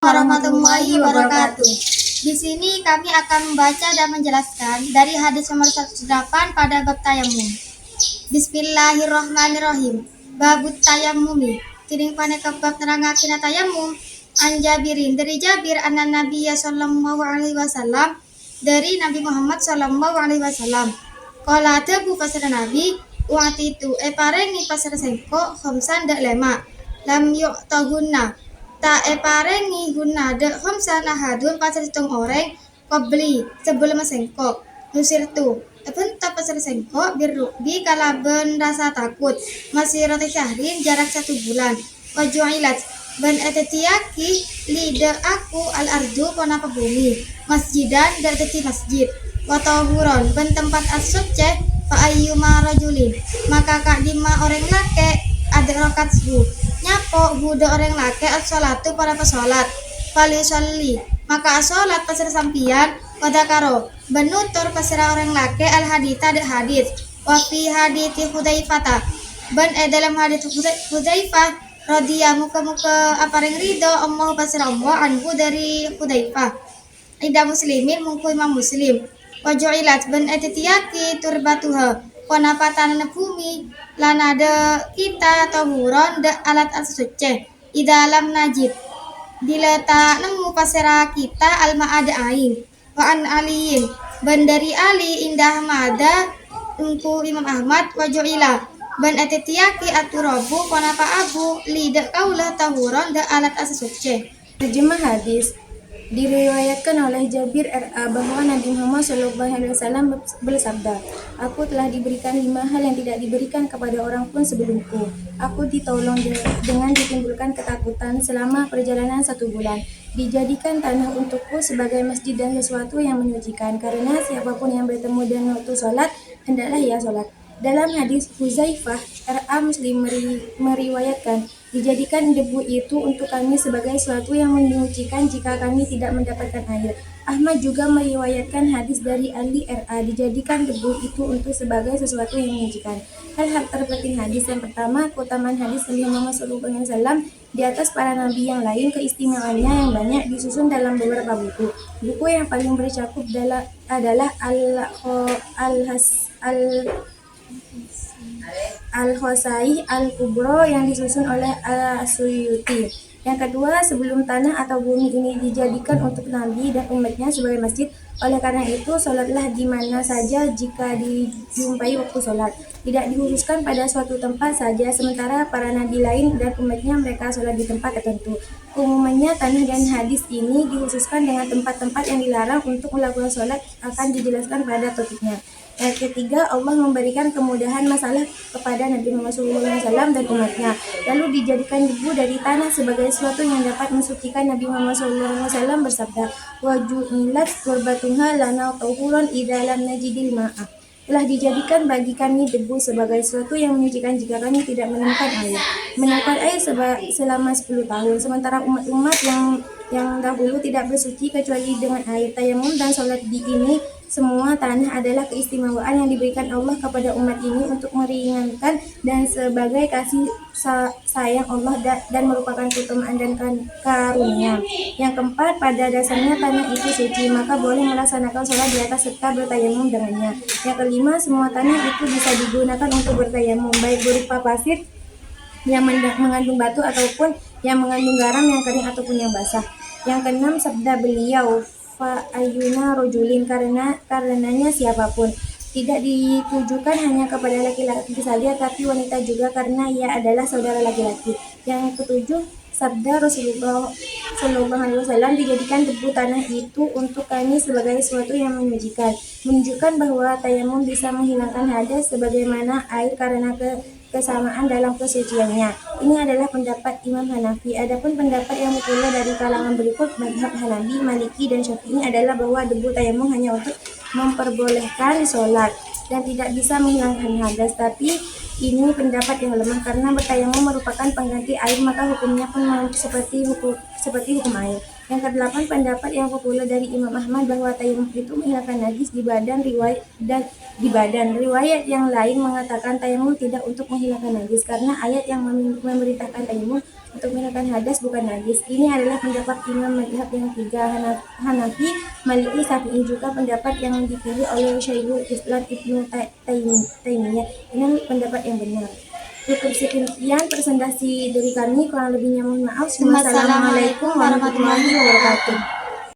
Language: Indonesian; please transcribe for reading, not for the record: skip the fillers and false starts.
Warahmatullahi wabarakatuh. Di sini kami akan membaca dan menjelaskan dari hadis nomor 108 pada bab tayamum. Bismillahirrahmanirrahim. Babut tayamumi. Tiring pane bab nerangakeun tayamum. An Jabirin dari Jabir anna Nabiyya sallallahu alaihi wasallam dari Nabi Muhammad sallallahu alaihi wasallam. Qala tebu pasar Nabi waktu itu parengi pasar sengko khamsan dak lema. Lam yu'tahunna ta parengi guna de khamsan ahadun pasar hitung orang qabli sebelum sengko nusir tu tak pasar sengko birrubi kalaben rasa takut masih roti syahrin jarak 1 bulan wajuilat ban etetiaki lide aku al ardu kona bumi masjidan dan teti masjid watahuron ban tempat as-suci fa ayyuma rajulin maka kak dima orang lake ada rokat subuh nyapo buda orang laki as-sholatu para pesolat fali sholli maka as-sholat pasir sampian pada karo benutur pasir orang laki al-hadita de hadis wafi haditi Hudzaifah ban dalam hadits Hudzaifah radhiya muka apareng ridho Allah pasir Allah anhu dari Hudzaifah ida muslimin mungku imam muslim wajuilat ban etitiyaki turbatuha konapatan bumi lanada kita tahuron de alat as-suci di dalam najib dileta nemu pasera kita alma ada ain wa an aliin bandari ali indah mada ungku Imam Ahmad wajuila ban etetiaki aturabu konapa abu lidak kaulah tahuron de alat as-suci. Terjemah hadis diriwayatkan oleh Jabir R.A. bahwa Nabi Muhammad SAW bersabda, "Aku telah diberikan 5 hal yang tidak diberikan kepada orang pun sebelumku. Aku ditolong dengan ditimbulkan ketakutan selama perjalanan 1 bulan. Dijadikan tanah untukku sebagai masjid dan sesuatu yang menyucikan, karena siapapun yang bertemu dengan waktu sholat, hendaklah ia sholat." Dalam hadis Hudzaifah, R.A. Muslim meriwayatkan, dijadikan debu itu untuk kami sebagai sesuatu yang menyucikan jika kami tidak mendapatkan air. Ahmad juga meriwayatkan hadis dari Ali R.A. dijadikan debu itu untuk sebagai sesuatu yang menyucikan. Hal-hal terpenting hadis yang pertama, keutamaan hadis Nabi Muhammad SAW di atas para nabi yang lain, keistimewaannya yang banyak disusun dalam beberapa buku. Buku yang paling bercakup adalah Al-Hosaih Al-Kubro yang disusun oleh As-Suyuti. Yang kedua, sebelum tanah atau bumi ini dijadikan untuk Nabi dan umatnya sebagai masjid, oleh karena itu sholatlah di mana saja jika dijumpai waktu sholat. Tidak dikhususkan pada suatu tempat saja, sementara para nabi lain dan umatnya mereka sholat di tempat tertentu. Umumnya tanah dan hadis ini dikhususkan dengan tempat-tempat yang dilarang untuk melakukan sholat akan dijelaskan pada topiknya. Yang ketiga, Allah memberikan kemudahan masalah kepada Nabi Muhammad SAW dan umatnya, lalu dijadikan debu dari tanah sebagai sesuatu yang dapat mensucikan. Nabi Muhammad SAW bersabda, "Waju'ilat turbatuha lana tahuron idza lam najidil ma'a." Telah dijadikan bagi kami debu sebagai sesuatu yang menyucikan jika kami tidak menemukan air. Menemukan air selama 10 tahun, sementara umat-umat yang dahulu tidak bersuci kecuali dengan air. Tayamum dan sholat di ini semua tanah adalah keistimewaan yang diberikan Allah kepada umat ini untuk meringankan dan sebagai kasih sayang Allah dan merupakan keutamaan dan karunia. Yang keempat, pada dasarnya tanah itu suci, maka boleh melaksanakan sholat di atas serta bertayamum dengannya. Yang kelima, semua tanah itu bisa digunakan untuk bertayamum, baik berupa pasir yang mengandung batu ataupun yang mengandung garam yang kering ataupun yang basah. Yang keenam, sabda beliau, fa ayyuna rojulin, karenanya siapapun, tidak ditujukan hanya kepada laki-laki saja tapi wanita juga karena ia adalah saudara laki-laki. Yang ketujuh, sabda Rasulullah SAW, dijadikan debu tanah itu untuk kami sebagai sesuatu yang menyucikan, menunjukkan bahwa tayamum bisa menghilangkan hadas sebagaimana air karena kesamaan dalam kesuciannya. Ini adalah pendapat Imam Hanafi. Adapun pendapat yang populer dari kalangan berikut mazhab Hanafi, Maliki, dan Syafi'i adalah bahwa debu tayamum hanya untuk memperbolehkan sholat dan tidak bisa menghilangkan hadas. Tapi ini pendapat yang lemah karena bertayamum merupakan pengganti air, maka hukumnya pun seperti seperti hukum air. Yang kedelapan, pendapat yang populer dari Imam Ahmad bahwa tayamum itu menghilangkan najis di badan riwayat yang lain mengatakan tayamum tidak untuk menghilangkan najis karena ayat yang memerintahkan tayamum untuk menghilangkan hadas bukan najis. Ini adalah pendapat imam mazhab yang tiga, Hanafi, Maliki, Syafi'i, juga pendapat yang dipilih oleh Syekhul Islam Ibnu Taimiyah. Ini pendapat yang benar. Cukup sekian presentasi dari kami, kurang lebihnya mohon maaf. Wassalamualaikum warahmatullahi wabarakatuh.